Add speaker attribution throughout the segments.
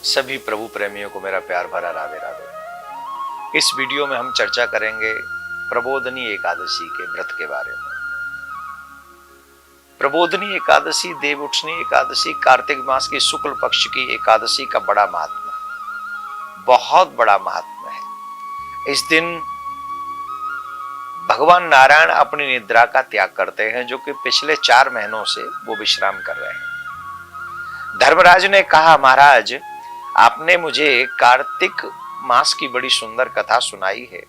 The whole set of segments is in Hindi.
Speaker 1: सभी प्रभु प्रेमियों को मेरा प्यार भरा राधे राधे। इस वीडियो में हम चर्चा करेंगे प्रबोधनी एकादशी के व्रत के बारे में। प्रबोधनी एकादशी, देवउठनी एकादशी, कार्तिक मास की शुक्ल पक्ष की एकादशी का बड़ा महात्मा है, बहुत बड़ा महात्मा है। इस दिन भगवान नारायण अपनी निद्रा का त्याग करते हैं, जो कि पिछले 4 महीनों से वो विश्राम कर रहे हैं। धर्मराज ने कहा, महाराज आपने मुझे कार्तिक मास की बड़ी सुंदर कथा सुनाई है,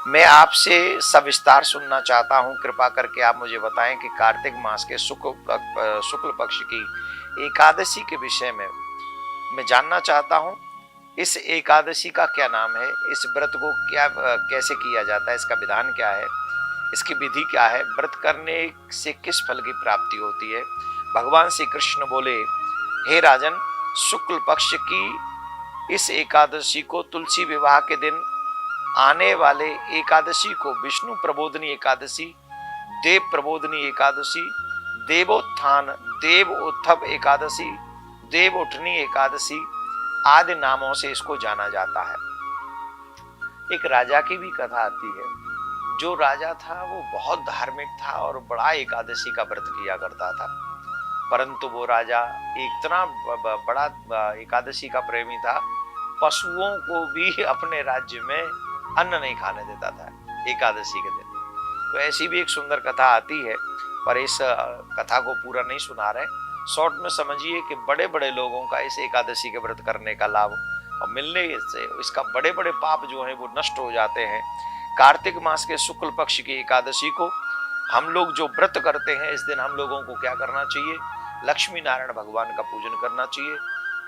Speaker 1: मैं आपसे सविस्तार सुनना चाहता हूं। कृपा करके आप मुझे बताएं कि कार्तिक मास के शुक्ल पक्ष की एकादशी के विषय में मैं जानना चाहता हूं। इस एकादशी का क्या नाम है, इस व्रत को कैसे किया जाता है, इसका विधान क्या है, इसकी विधि क्या है, व्रत करने से किस फल की प्राप्ति होती है। भगवान श्री कृष्ण बोले, हे राजन, शुक्ल पक्ष की इस एकादशी को तुलसी विवाह के दिन आने वाले एकादशी को विष्णु प्रबोधनी एकादशी, देव प्रबोधनी एकादशी, देवोत्थान, देव उत्थव एकादशी, देव उठनी एकादशी आदि नामों से इसको जाना जाता है। एक राजा की भी कथा आती है। जो राजा था वो बहुत धार्मिक था और बड़ा एकादशी का व्रत किया करता था, परंतु वो राजा इतना बड़ा एकादशी का प्रेमी था, पशुओं को भी अपने राज्य में अन्न नहीं खाने देता था एकादशी के दिन। तो ऐसी भी एक सुंदर कथा आती है, पर इस कथा को पूरा नहीं सुना रहे। शॉर्ट में समझिए कि बड़े बड़े लोगों का इस एकादशी के व्रत करने का लाभ और मिलने से इसका बड़े बड़े पाप जो हैं वो नष्ट हो जाते हैं। कार्तिक मास के शुक्ल पक्ष की एकादशी को हम लोग जो व्रत करते हैं, इस दिन हम लोगों को क्या करना चाहिए? लक्ष्मी नारायण भगवान का पूजन करना चाहिए,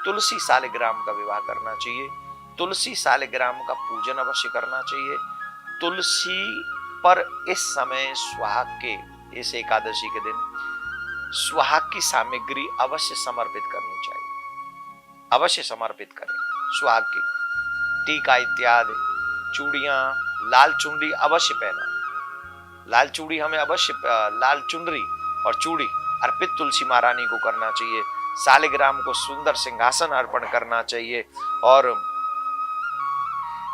Speaker 1: तुलसी सालिग्राम का विवाह करना चाहिए, तुलसी सालिग्राम का पूजन अवश्य करना चाहिए। तुलसी पर इस समय सुहाग के, इस एकादशी के दिन सुहाग की सामग्री अवश्य समर्पित करनी चाहिए, अवश्य समर्पित करें। सुहाग की टीका इत्यादि, चूड़ियां, लाल चुनरी अवश्य पहना। लाल चूड़ी हमें अवश्य, लाल चुनरी और चूड़ी अर्पित तुलसी महारानी को करना चाहिए। सालिग्राम को सुंदर सिंहासन अर्पण करना चाहिए। और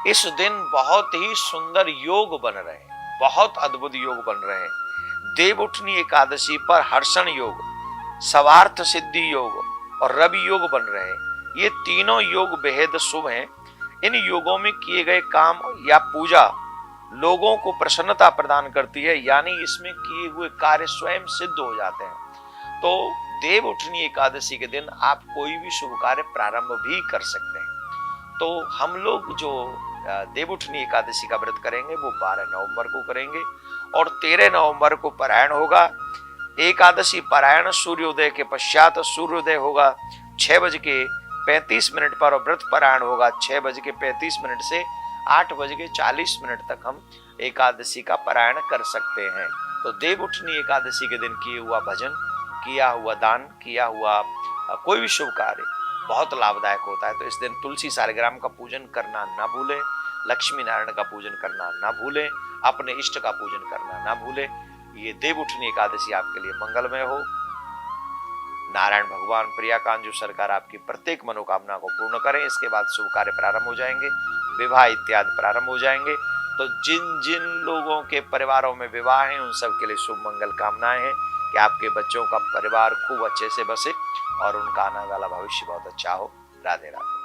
Speaker 1: इस दिन बहुत ही सुंदर योग बन रहे हैं, बहुत अद्भुत योग बन रहे हैं। देवउठनी एकादशी पर हर्षण योग, सर्वार्थ सिद्धि योग और रवि योग बन रहे हैं। ये तीनों योग बेहद शुभ हैं। इन योगों में किए गए काम या पूजा लोगों को प्रसन्नता प्रदान करती है, यानी इसमें किए हुए कार्य स्वयं सिद्ध हो जाते हैं। तो देवउठनी एकादशी के दिन आप कोई भी शुभ कार्य प्रारंभ भी कर सकते हैं। तो हम लोग जो देवउठनी एकादशी का व्रत करेंगे वो 12 नवंबर को करेंगे और 13 नवंबर को पारायण होगा। एकादशी पारायण सूर्योदय के पश्चात, सूर्योदय होगा 6:35 पर और व्रत पारायण होगा 6:35 से 8:40 तक हम एकादशी का पारायण कर सकते हैं। तो देवउठनी एकादशी के दिन किए हुआ भजन, किया हुआ दान, किया हुआ कोई भी शुभ कार्य बहुत लाभदायक होता है। तो इस दिन तुलसी सालिग्राम का पूजन करना ना भूलें, लक्ष्मी नारायण का पूजन करना ना भूलें, अपने इष्ट का पूजन करना ना भूलें। ये देवउठनी एकादशी आपके लिए मंगलमय हो। नारायण भगवान प्रियाकांजू सरकार आपकी प्रत्येक मनोकामना को पूर्ण करें। इसके बाद शुभ कार्य प्रारंभ हो जाएंगे, विवाह इत्यादि प्रारंभ हो जाएंगे। तो जिन जिन लोगों के परिवारों में विवाह है, उन सब के लिए शुभ मंगल कामनाएं हैं कि आपके बच्चों का परिवार खूब अच्छे से बसे और उनका आने वाला भविष्य बहुत अच्छा हो। राधे राधे।